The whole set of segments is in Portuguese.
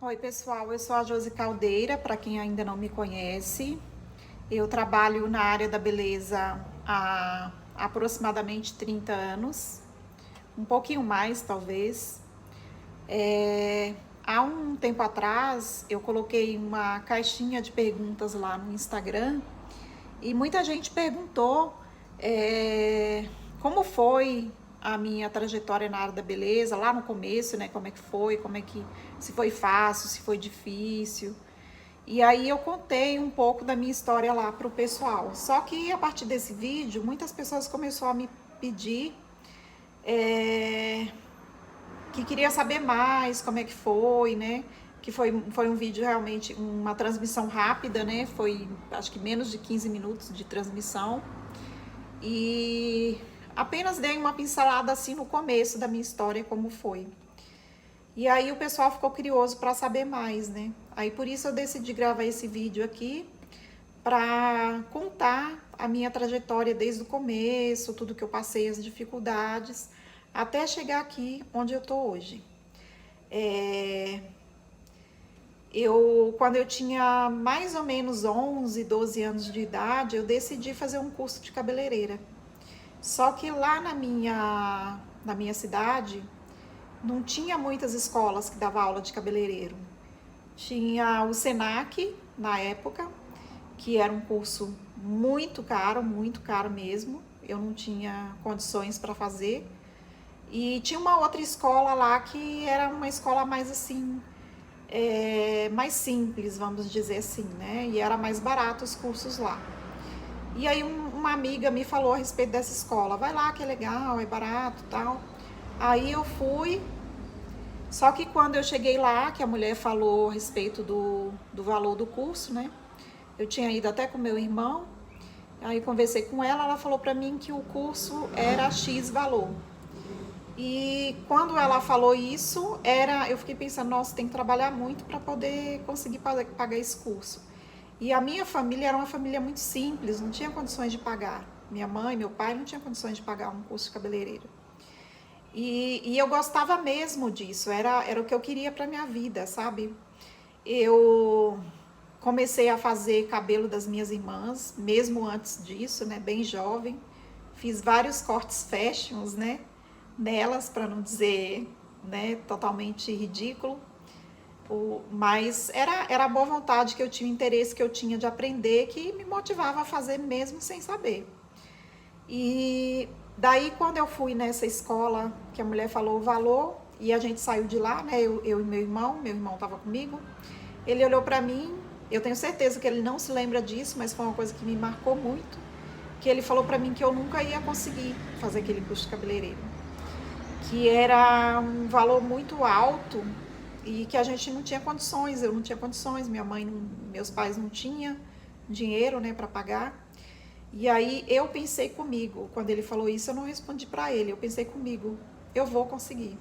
Oi, pessoal, eu sou a Josi Caldeira, para quem ainda não me conhece. Eu trabalho na área da beleza há aproximadamente 30 anos, um pouquinho mais, talvez. Há um tempo atrás, eu coloquei uma caixinha de perguntas lá no Instagram e muita gente perguntou como foi a minha trajetória na área da beleza, lá no começo, né? Como é que foi, se foi fácil, se foi difícil. E aí eu contei um pouco da minha história lá pro pessoal. Só que a partir desse vídeo, muitas pessoas começaram a me pedir que queria saber mais como é que foi, né? Que foi um vídeo realmente, uma transmissão rápida, né? Foi acho que menos de 15 minutos de transmissão. E apenas dei uma pincelada assim no começo da minha história, como foi. E aí o pessoal ficou curioso para saber mais, né? Aí por isso eu decidi gravar esse vídeo aqui para contar a minha trajetória desde o começo, tudo que eu passei, as dificuldades, até chegar aqui onde eu tô hoje. Quando eu tinha mais ou menos 11, 12 anos de idade, eu decidi fazer um curso de cabeleireira. Só que lá na minha cidade, não tinha muitas escolas que davam aula de cabeleireiro. Tinha o Senac, na época, que era um curso muito caro mesmo. Eu não tinha condições para fazer. E tinha uma outra escola lá que era uma escola mais assim, mais simples, vamos dizer assim, né? E era mais barato os cursos lá. E aí uma amiga me falou a respeito dessa escola. Vai lá que é legal, é barato e tal. Aí eu fui, só que quando eu cheguei lá, que a mulher falou a respeito do valor do curso, né? Eu tinha ido até com meu irmão, aí conversei com ela, ela falou para mim que o curso era X valor. E quando ela falou isso, eu fiquei pensando, nossa, tem que trabalhar muito para poder conseguir pagar esse curso. E a minha família era uma família muito simples, não tinha condições de pagar. Minha mãe, meu pai não tinham condições de pagar um curso de cabeleireiro. E eu gostava mesmo disso, era o que eu queria para minha vida, sabe? Eu comecei a fazer cabelo das minhas irmãs, mesmo antes disso, né, bem jovem. Fiz vários cortes fashions, né, nelas, para não dizer, né, totalmente ridículo. Mas era a boa vontade que eu tinha, o interesse que eu tinha de aprender, que me motivava a fazer mesmo sem saber. E daí, quando eu fui nessa escola, que a mulher falou o valor, e a gente saiu de lá, né? Eu e meu irmão estava comigo. Ele olhou para mim, eu tenho certeza que ele não se lembra disso, mas foi uma coisa que me marcou muito. Que ele falou para mim que eu nunca ia conseguir fazer aquele curso de cabeleireiro, que era um valor muito alto e que a gente não tinha condições, eu não tinha condições, minha mãe, meus pais não tinham dinheiro, né, para pagar. E aí eu pensei comigo, quando ele falou isso, eu não respondi para ele, eu pensei comigo, eu vou conseguir.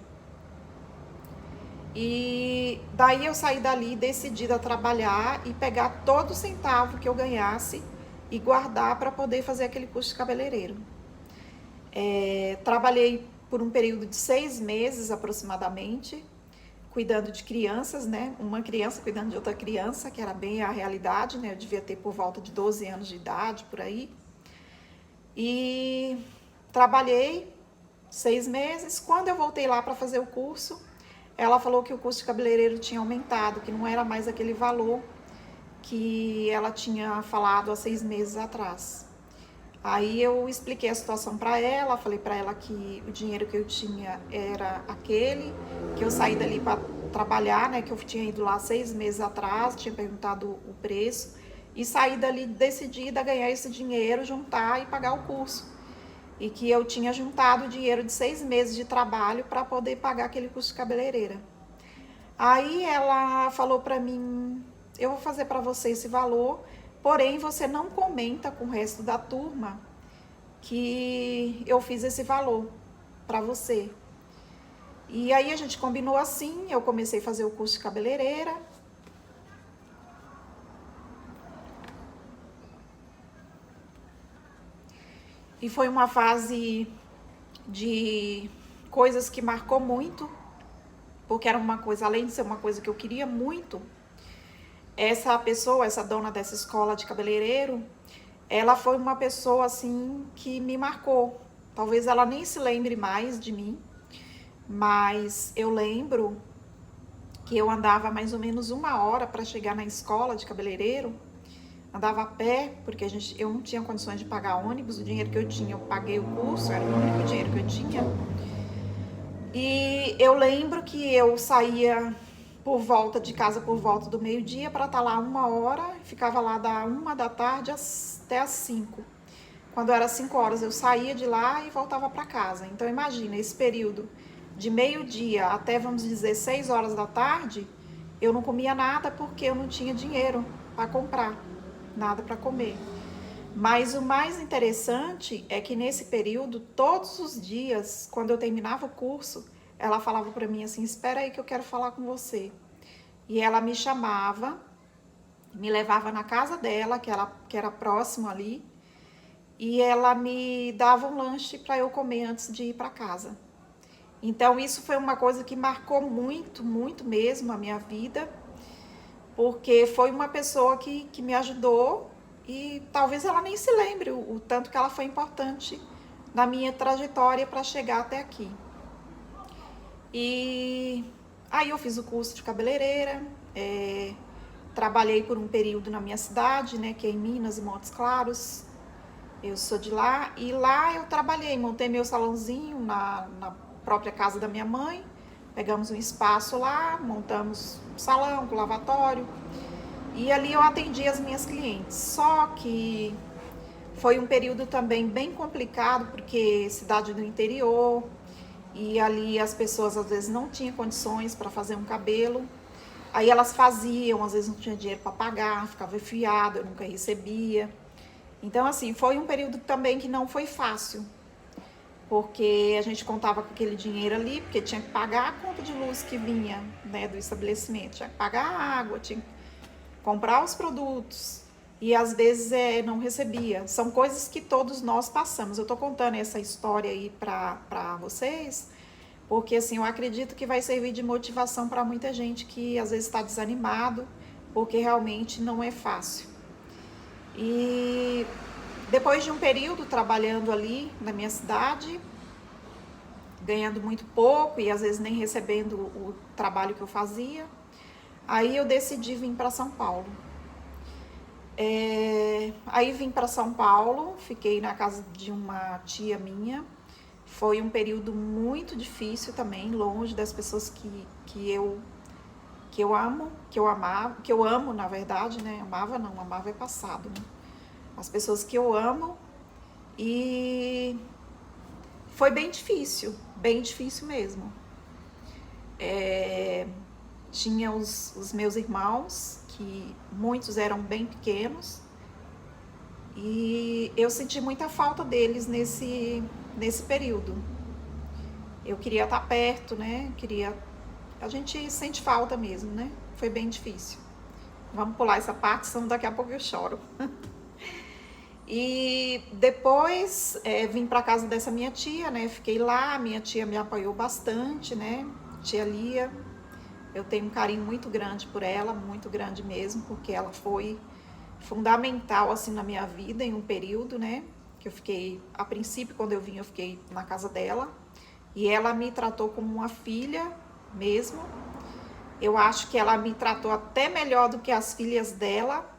E daí eu saí dali decidida a trabalhar e pegar todo centavo que eu ganhasse e guardar para poder fazer aquele curso de cabeleireiro. Trabalhei por um período de 6 meses aproximadamente, cuidando de crianças, né? Uma criança cuidando de outra criança, que era bem a realidade, né? Eu devia ter por volta de 12 anos de idade, por aí. E trabalhei 6 meses. Quando eu voltei lá para fazer o curso, ela falou que o curso de cabeleireiro tinha aumentado, que não era mais aquele valor que ela tinha falado há 6 meses atrás. Aí eu expliquei a situação para ela, falei para ela que o dinheiro que eu tinha era aquele, que eu saí dali para trabalhar, né, que eu tinha ido lá 6 meses atrás, tinha perguntado o preço, e saí dali decidida a ganhar esse dinheiro, juntar e pagar o curso. E que eu tinha juntado o dinheiro de 6 meses de trabalho para poder pagar aquele curso de cabeleireira. Aí ela falou para mim, eu vou fazer para você esse valor, porém você não comenta com o resto da turma que eu fiz esse valor para você. E aí a gente combinou assim, eu comecei a fazer o curso de cabeleireira. E foi uma fase de coisas que marcou muito, porque era uma coisa, além de ser uma coisa que eu queria muito, essa pessoa, essa dona dessa escola de cabeleireiro, ela foi uma pessoa assim que me marcou. Talvez ela nem se lembre mais de mim, mas eu lembro que eu andava mais ou menos 1 hora para chegar na escola de cabeleireiro. Andava a pé, porque eu não tinha condições de pagar ônibus. O dinheiro que eu tinha, eu paguei o curso, era o único dinheiro que eu tinha. E eu lembro que eu saía por volta de casa por volta do meio-dia para estar lá 1 hora, ficava lá da 1 da tarde até as 5. Quando era 5 horas eu saía de lá e voltava para casa. Então imagina, esse período de meio-dia até, vamos dizer, 6 horas da tarde, eu não comia nada porque eu não tinha dinheiro para comprar nada para comer. Mas o mais interessante é que nesse período, todos os dias, quando eu terminava o curso, ela falava para mim assim: espera aí que eu quero falar com você. E ela me chamava, me levava na casa dela, que era próximo ali, e ela me dava um lanche para eu comer antes de ir para casa. Então isso foi uma coisa que marcou muito, muito mesmo a minha vida, porque foi uma pessoa que me ajudou e talvez ela nem se lembre o tanto que ela foi importante na minha trajetória para chegar até aqui. E aí eu fiz o curso de cabeleireira, trabalhei por um período na minha cidade, né, que é em Minas e Montes Claros. Eu sou de lá e lá eu trabalhei, montei meu salãozinho na própria casa da minha mãe. Pegamos um espaço lá, montamos um salão com lavatório e ali eu atendi as minhas clientes. Só que foi um período também bem complicado, porque cidade do interior, e ali as pessoas às vezes não tinham condições para fazer um cabelo. Aí elas faziam, às vezes não tinha dinheiro para pagar, ficava enfiado, eu nunca recebia. Então assim, foi um período também que não foi fácil, porque a gente contava com aquele dinheiro ali, porque tinha que pagar a conta de luz que vinha, né, do estabelecimento, tinha que pagar a água, tinha que comprar os produtos e às vezes não recebia. São coisas que todos nós passamos. Eu tô contando essa história aí para vocês, porque assim, eu acredito que vai servir de motivação para muita gente que às vezes está desanimado, porque realmente não é fácil. E depois de um período trabalhando ali na minha cidade, ganhando muito pouco e às vezes nem recebendo o trabalho que eu fazia, aí eu decidi vir para São Paulo. Aí vim para São Paulo, fiquei na casa de uma tia minha. Foi um período muito difícil também, longe das pessoas que eu amo, que eu amava, que eu amo, na verdade, né? Amava não, amava é passado, né? As pessoas que eu amo, e foi bem difícil mesmo. Tinha os meus irmãos, que muitos eram bem pequenos, e eu senti muita falta deles nesse período. Eu queria estar perto, né? A gente sente falta mesmo, né? Foi bem difícil. Vamos pular essa parte, senão daqui a pouco eu choro. E depois vim para casa dessa minha tia, né? Fiquei lá, minha tia me apoiou bastante, né? Tia Lia, eu tenho um carinho muito grande por ela, muito grande mesmo, porque ela foi fundamental assim na minha vida em um período, né? Que eu fiquei, a princípio, quando eu vim, eu fiquei na casa dela, e ela me tratou como uma filha mesmo. Eu acho que ela me tratou até melhor do que as filhas dela,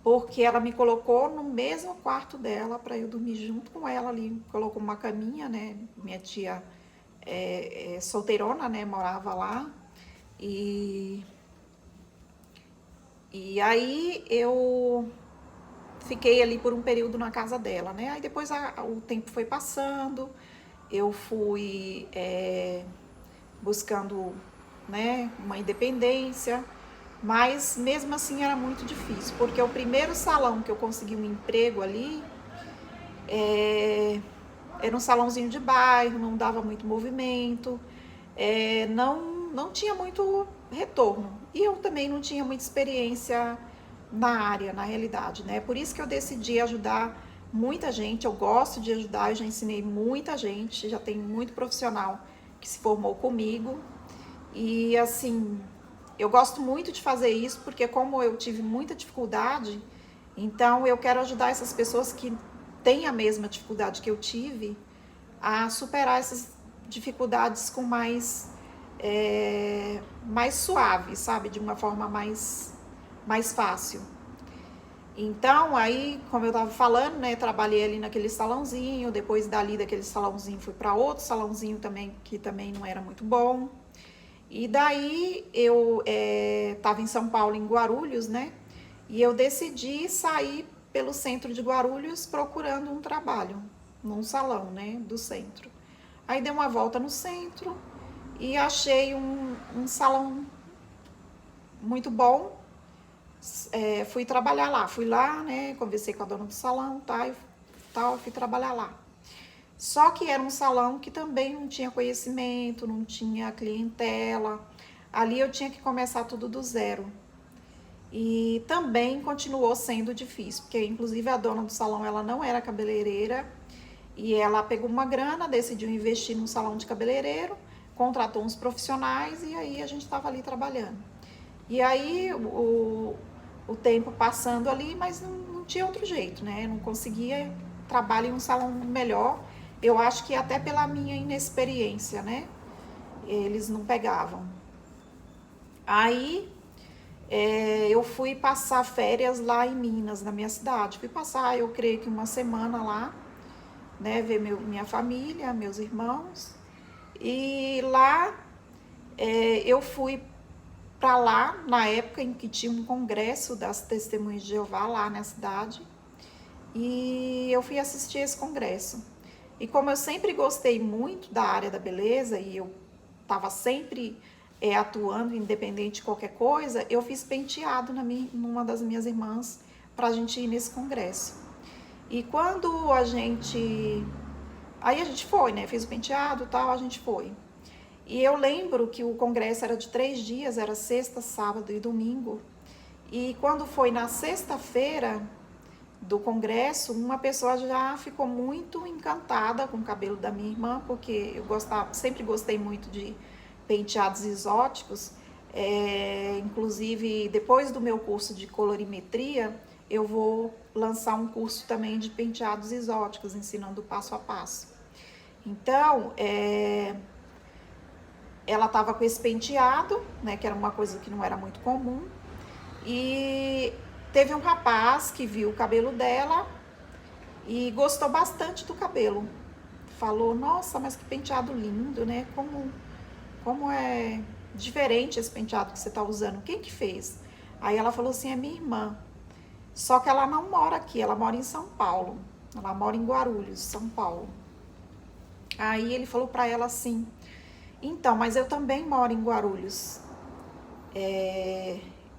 porque ela me colocou no mesmo quarto dela para eu dormir junto com ela ali. Colocou uma caminha, né? Minha tia solteirona, né? Morava lá. E aí eu fiquei ali por um período na casa dela, né? Aí depois o tempo foi passando, eu fui buscando, né, uma independência, mas mesmo assim era muito difícil, porque o primeiro salão que eu consegui um emprego ali era um salãozinho de bairro, não dava muito movimento, não tinha muito retorno, e eu também não tinha muita experiência na área, na realidade, né? Por isso que eu decidi ajudar muita gente. Eu gosto de ajudar, eu já ensinei muita gente, já tem muito profissional que se formou comigo, E assim, eu gosto muito de fazer isso porque como eu tive muita dificuldade, então eu quero ajudar essas pessoas que têm a mesma dificuldade que eu tive a superar essas dificuldades com mais suave, sabe? De uma forma mais fácil. Então, aí, como eu tava falando, né, trabalhei ali naquele salãozinho, depois dali daquele salãozinho fui para outro salãozinho também, que também não era muito bom. E daí eu tava em São Paulo, em Guarulhos, né, e eu decidi sair pelo centro de Guarulhos procurando um trabalho, num salão, né, do centro. Aí dei uma volta no centro e achei um salão muito bom. Fui trabalhar lá, fui lá, né, conversei com a dona do salão, tá, e tal, fui trabalhar lá. Só que era um salão que também não tinha conhecimento, não tinha clientela. Ali eu tinha que começar tudo do zero. E também continuou sendo difícil, porque inclusive a dona do salão, ela não era cabeleireira, e ela pegou uma grana, decidiu investir num salão de cabeleireiro, contratou uns profissionais e aí a gente estava ali trabalhando. E aí o tempo passando ali, mas não tinha outro jeito, né? Eu não conseguia trabalho em um salão melhor. Eu acho que até pela minha inexperiência, né? Eles não pegavam. Aí eu fui passar férias lá em Minas, na minha cidade. Fui passar, eu creio que uma semana lá, né? Ver minha família, meus irmãos. E lá eu fui para lá na época em que tinha um congresso das Testemunhas de Jeová lá na cidade. E eu fui assistir esse congresso. E como eu sempre gostei muito da área da beleza e eu estava sempre atuando independente de qualquer coisa, eu fiz penteado numa das minhas irmãs para a gente ir nesse congresso. E quando aí a gente foi, né? Fez o penteado e tal, a gente foi. E eu lembro que o congresso era de 3 dias, era sexta, sábado e domingo. E quando foi na sexta-feira do congresso, uma pessoa já ficou muito encantada com o cabelo da minha irmã, porque eu sempre gostei muito de penteados exóticos. Inclusive, depois do meu curso de colorimetria, eu vou lançar um curso também de penteados exóticos, ensinando passo a passo. Então, ela estava com esse penteado, né, que era uma coisa que não era muito comum, e teve um rapaz que viu o cabelo dela e gostou bastante do cabelo. Falou, nossa, mas que penteado lindo, né? Como é diferente esse penteado que você tá usando. Quem que fez? Aí ela falou assim, é minha irmã. Só que ela não mora aqui, ela mora em São Paulo. Ela mora em Guarulhos, São Paulo. Aí ele falou pra ela assim, então, mas eu também moro em Guarulhos.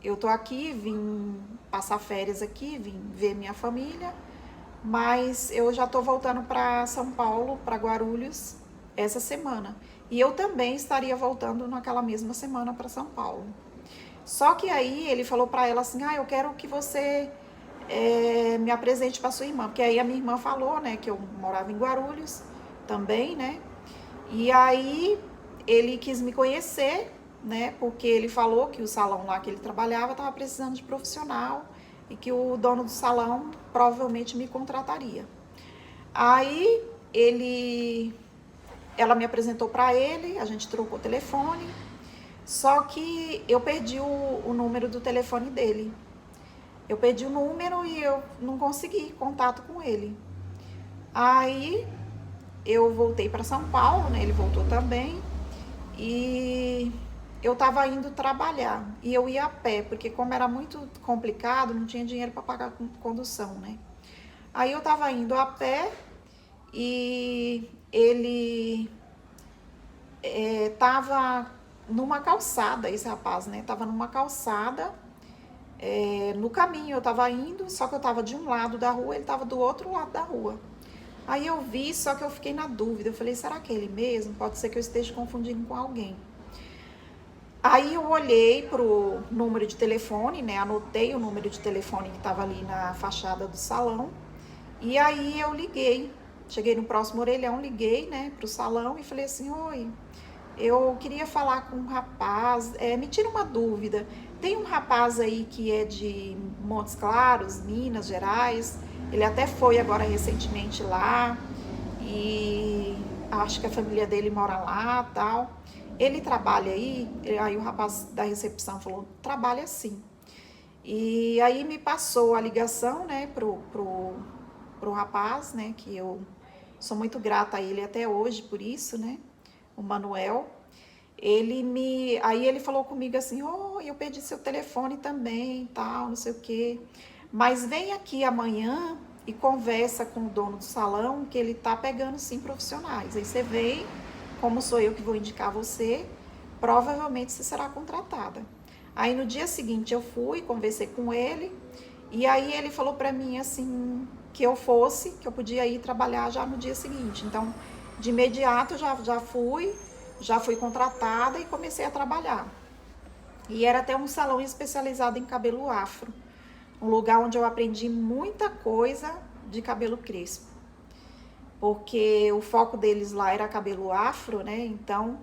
Eu tô aqui, vim passar férias aqui, vim ver minha família, mas eu já tô voltando para São Paulo, para Guarulhos, essa semana. E eu também estaria voltando naquela mesma semana para São Paulo. Só que aí ele falou para ela assim, eu quero que você me apresente para sua irmã, porque aí a minha irmã falou, né, que eu morava em Guarulhos também, né? E aí ele quis me conhecer, né? Porque ele falou que o salão lá que ele trabalhava estava precisando de profissional e que o dono do salão provavelmente me contrataria. Aí ela me apresentou para ele, a gente trocou o telefone, só que eu perdi o número do telefone dele. Eu perdi o número e eu não consegui contato com ele. Aí eu voltei para São Paulo, né? Ele voltou também. E eu estava indo trabalhar e eu ia a pé, porque como era muito complicado, não tinha dinheiro para pagar condução, né? Aí eu estava indo a pé e ele estava numa calçada, esse rapaz, né? Tava numa calçada, no caminho eu estava indo, só que eu estava de um lado da rua, ele estava do outro lado da rua. Aí eu vi, só que eu fiquei na dúvida. Eu falei, será que é ele mesmo? Pode ser que eu esteja confundindo com alguém. Aí eu olhei pro número de telefone, né? Anotei o número de telefone que estava ali na fachada do salão. E aí eu liguei. Cheguei no próximo orelhão, liguei, né, pro salão e falei assim, oi, eu queria falar com um rapaz, me tira uma dúvida. Tem um rapaz aí que é de Montes Claros, Minas Gerais. Ele até foi agora recentemente lá e acho que a família dele mora lá, tal. Ele trabalha aí? Aí o rapaz da recepção falou: trabalha sim. E aí me passou a ligação, né, pro rapaz, né, que eu sou muito grata a ele até hoje por isso, né, o Manuel. Aí ele falou comigo assim: "Oh, eu perdi seu telefone também, tal, não sei o quê. Mas vem aqui amanhã e conversa com o dono do salão que ele tá pegando sim profissionais. Aí você vem, como sou eu que vou indicar você, provavelmente você será contratada." Aí no dia seguinte eu fui, conversei com ele, e aí ele falou para mim assim que eu fosse, que eu podia ir trabalhar já no dia seguinte. Então, de imediato já fui contratada e comecei a trabalhar. E era até um salão especializado em cabelo afro, um lugar onde eu aprendi muita coisa de cabelo crespo, porque o foco deles lá era cabelo afro, né? Então,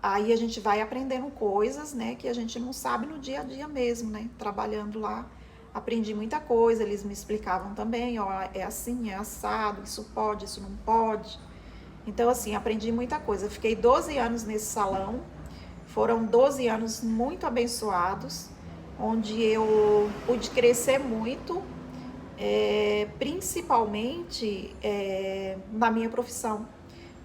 aí a gente vai aprendendo coisas, né, que a gente não sabe no dia a dia mesmo, né? Trabalhando lá, aprendi muita coisa, eles me explicavam também, ó, é assim, é assado, isso pode, isso não pode. Então, assim, aprendi muita coisa. Fiquei 12 anos nesse salão, foram 12 anos muito abençoados, onde eu pude crescer muito, principalmente na minha profissão,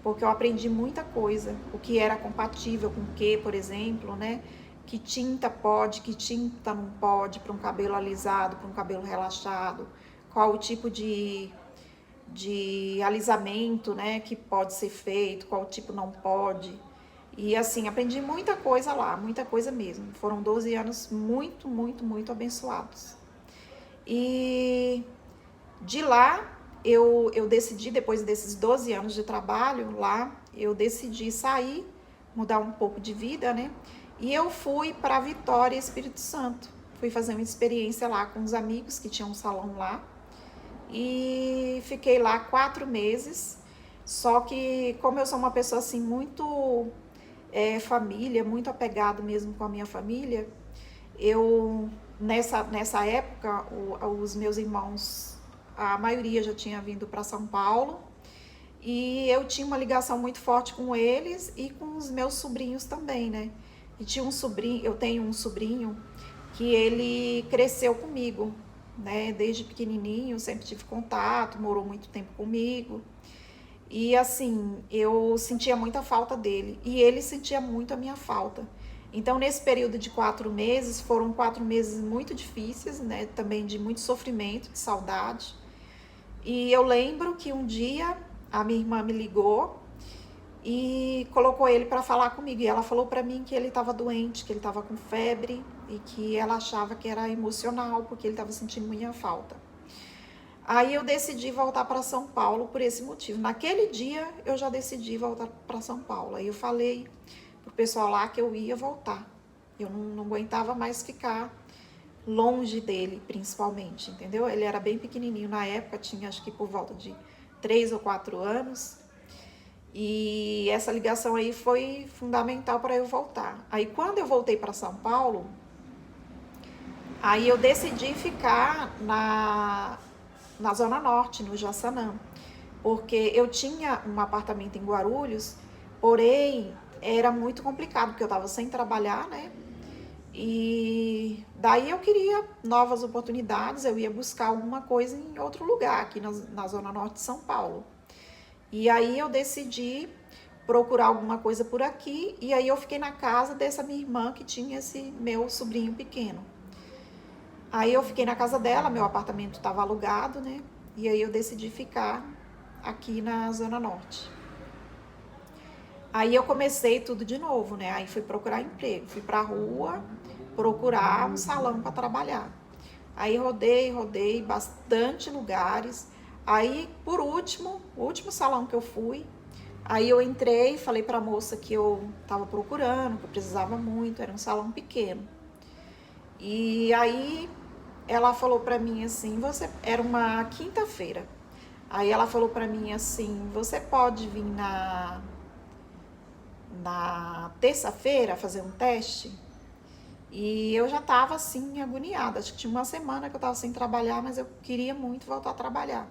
porque eu aprendi muita coisa, o que era compatível com o que, por exemplo, né? Que tinta pode, que tinta não pode para um cabelo alisado, para um cabelo relaxado, qual o tipo de alisamento, né, que pode ser feito, qual tipo não pode. E assim, aprendi muita coisa lá, muita coisa mesmo. Foram 12 anos muito, muito, muito abençoados. E de lá, eu decidi, depois desses 12 anos de trabalho lá, eu decidi sair, mudar um pouco de vida, né? E eu fui para Vitória, Espírito Santo. Fui fazer uma experiência lá com os amigos que tinham um salão lá. E fiquei lá 4 meses. Só que, como eu sou uma pessoa assim, muito família, muito apegado mesmo com a minha família, eu, nessa época, os meus irmãos, a maioria já tinha vindo para São Paulo, e eu tinha uma ligação muito forte com eles e com os meus sobrinhos também, né? E tinha um sobrinho, eu tenho um sobrinho que ele cresceu comigo, né? Desde pequenininho, sempre tive contato, morou muito tempo comigo. E assim, eu sentia muita falta dele e ele sentia muito a minha falta. Então, nesse período de 4 meses, foram 4 meses muito difíceis, né? Também de muito sofrimento, de saudade. E eu lembro que um dia a minha irmã me ligou e colocou ele para falar comigo. E ela falou para mim que ele estava doente, que ele estava com febre e que ela achava que era emocional, porque ele estava sentindo muita falta. Aí eu decidi voltar para São Paulo por esse motivo. Naquele dia eu já decidi voltar para São Paulo. Aí eu falei pro pessoal lá que eu ia voltar. Eu não aguentava mais ficar longe dele, principalmente, entendeu? Ele era bem pequenininho na época, tinha acho que por volta de 3 ou 4 anos. E essa ligação aí foi fundamental para eu voltar. Aí quando eu voltei para São Paulo, aí eu decidi ficar na Zona Norte, no Jaçanã, porque eu tinha um apartamento em Guarulhos, porém era muito complicado, porque eu estava sem trabalhar, né? E daí eu queria novas oportunidades, eu ia buscar alguma coisa em outro lugar, aqui na Zona Norte de São Paulo. E aí eu decidi procurar alguma coisa por aqui, e aí eu fiquei na casa dessa minha irmã que tinha esse meu sobrinho pequeno. Aí eu fiquei na casa dela, meu apartamento estava alugado, né? E aí eu decidi ficar aqui na Zona Norte. Aí eu comecei tudo de novo, né? Aí fui procurar emprego, fui pra rua procurar um salão para trabalhar. Aí rodei bastante lugares. Aí, por último, o último salão que eu fui, aí eu entrei, falei pra moça que eu tava procurando, que eu precisava muito, era um salão pequeno. E aí ela falou pra mim assim, era uma quinta-feira. Aí ela falou pra mim assim, você pode vir na terça-feira fazer um teste e eu já tava assim agoniada. Acho que tinha uma semana que eu tava sem trabalhar, mas eu queria muito voltar a trabalhar.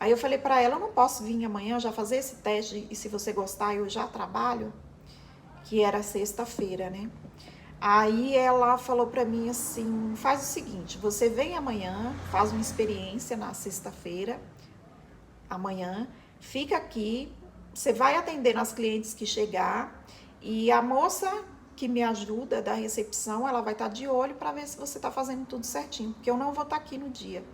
Aí eu falei pra ela, eu não posso vir amanhã já fazer esse teste e se você gostar eu já trabalho, que era sexta-feira, né? Aí ela falou pra mim assim, faz o seguinte, você vem amanhã, faz uma experiência na sexta-feira, amanhã, fica aqui, você vai atender as clientes que chegar e a moça que me ajuda da recepção, ela vai estar de olho para ver se você está fazendo tudo certinho, porque eu não vou estar aqui no dia.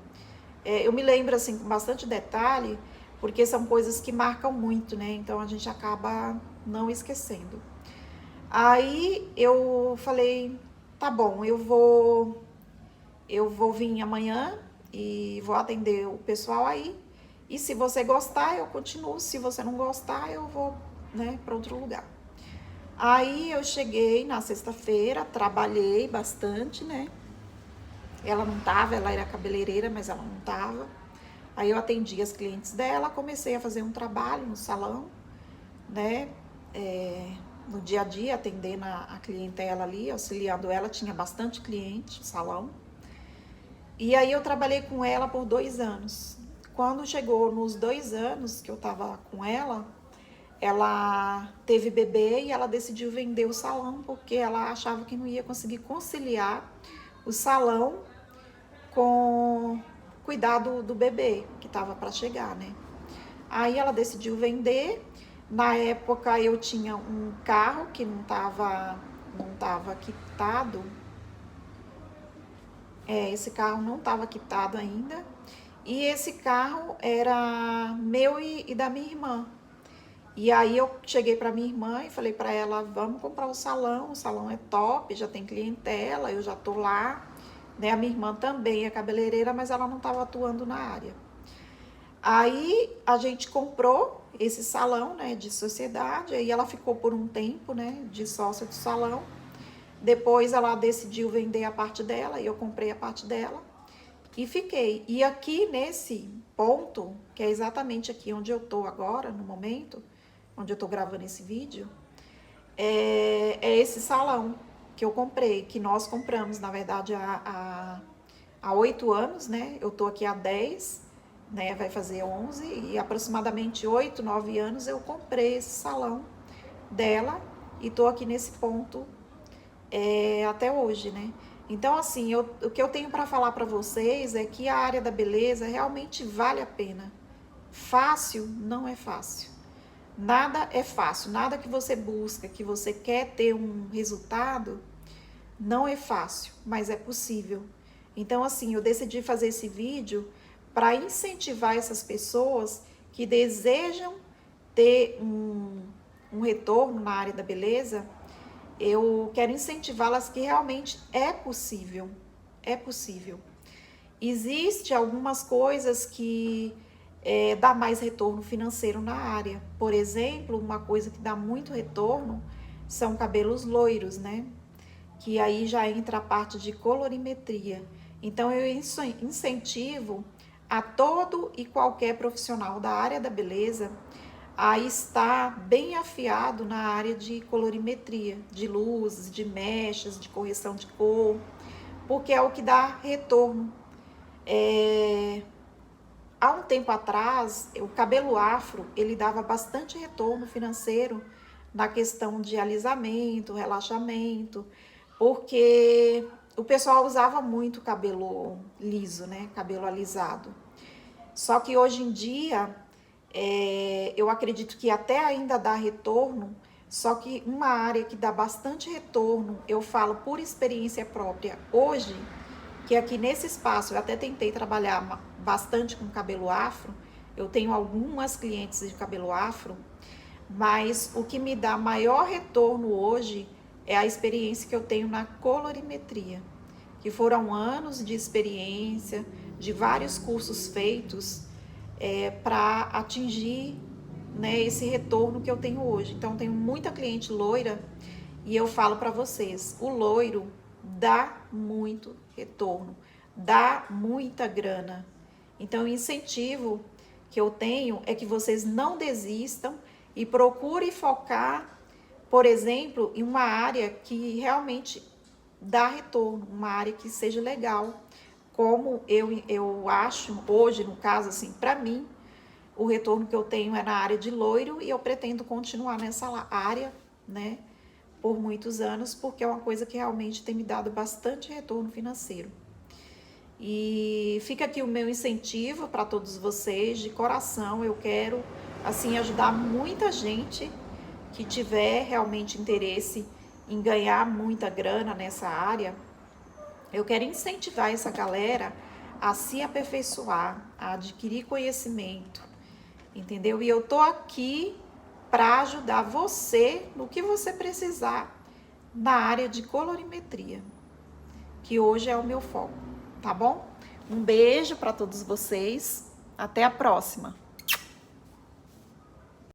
Eu me lembro assim com bastante detalhe, porque são coisas que marcam muito, né? Então a gente acaba não esquecendo. Aí eu falei, tá bom, eu vou vir amanhã e vou atender o pessoal aí. E se você gostar, eu continuo. Se você não gostar, eu vou, né, para outro lugar. Aí eu cheguei na sexta-feira, trabalhei bastante, né? Ela não tava, ela era cabeleireira, mas ela não tava. Aí eu atendi as clientes dela, comecei a fazer um trabalho no salão, né? No dia a dia, atendendo a clientela ali, auxiliando ela, tinha bastante cliente no salão. E aí eu trabalhei com ela por 2 anos. Quando chegou nos 2 anos que eu tava com ela teve bebê e ela decidiu vender o salão porque ela achava que não ia conseguir conciliar o salão com cuidar do bebê que estava para chegar, né? Aí ela decidiu vender. Na época eu tinha um carro que não tava quitado. Esse carro não estava quitado ainda. E esse carro era meu e da minha irmã. E aí eu cheguei para minha irmã e falei para ela, vamos comprar o salão é top, já tem clientela, eu já tô lá, né? A minha irmã também é cabeleireira, mas ela não estava atuando na área. Aí a gente comprou esse salão, né, de sociedade, aí ela ficou por um tempo, né, de sócia do salão. Depois ela decidiu vender a parte dela e eu comprei a parte dela e fiquei. E aqui nesse ponto, que é exatamente aqui onde eu tô agora, no momento, onde eu tô gravando esse vídeo, é esse salão que eu comprei, que nós compramos, na verdade, há 8 anos, né? Eu tô aqui há 10, né? Vai fazer 11, e aproximadamente 8, 9 anos eu comprei esse salão dela e tô aqui nesse ponto até hoje, né? Então, assim, o que eu tenho para falar para vocês é que a área da beleza realmente vale a pena. Fácil não é fácil. Nada é fácil, nada que você busca, que você quer ter um resultado, não é fácil, mas é possível. Então, assim, eu decidi fazer esse vídeo para incentivar essas pessoas que desejam ter um retorno na área da beleza. Eu quero incentivá-las que realmente é possível, é possível. Existe algumas coisas que dá mais retorno financeiro na área. Por exemplo, uma coisa que dá muito retorno são cabelos loiros, né? Que aí já entra a parte de colorimetria. Então eu incentivo a todo e qualquer profissional da área da beleza a estar bem afiado na área de colorimetria, de luzes, de mechas, de correção de cor, porque é o que dá retorno. Há um tempo atrás, o cabelo afro, ele dava bastante retorno financeiro na questão de alisamento, relaxamento, porque o pessoal usava muito cabelo liso, né? Cabelo alisado. Só que hoje em dia, eu acredito que até ainda dá retorno, só que uma área que dá bastante retorno, eu falo por experiência própria hoje, que aqui nesse espaço eu até tentei trabalhar bastante com cabelo afro, eu tenho algumas clientes de cabelo afro, mas o que me dá maior retorno hoje é a experiência que eu tenho na colorimetria, que foram anos de experiência, de vários cursos feitos para atingir, né, esse retorno que eu tenho hoje. Então, tenho muita cliente loira e eu falo para vocês, o loiro dá muito retorno, dá muita grana. Então, o incentivo que eu tenho é que vocês não desistam e procurem focar por exemplo, em uma área que realmente dá retorno, uma área que seja legal, como eu acho hoje, no caso, assim, para mim, o retorno que eu tenho é na área de loiro e eu pretendo continuar nessa área, né, por muitos anos, porque é uma coisa que realmente tem me dado bastante retorno financeiro. E fica aqui o meu incentivo para todos vocês, de coração, eu quero, assim, ajudar muita gente que tiver realmente interesse em ganhar muita grana nessa área. Eu quero incentivar essa galera a se aperfeiçoar, a adquirir conhecimento, entendeu? E eu tô aqui para ajudar você no que você precisar na área de colorimetria, que hoje é o meu foco, tá bom? Um beijo para todos vocês, até a próxima!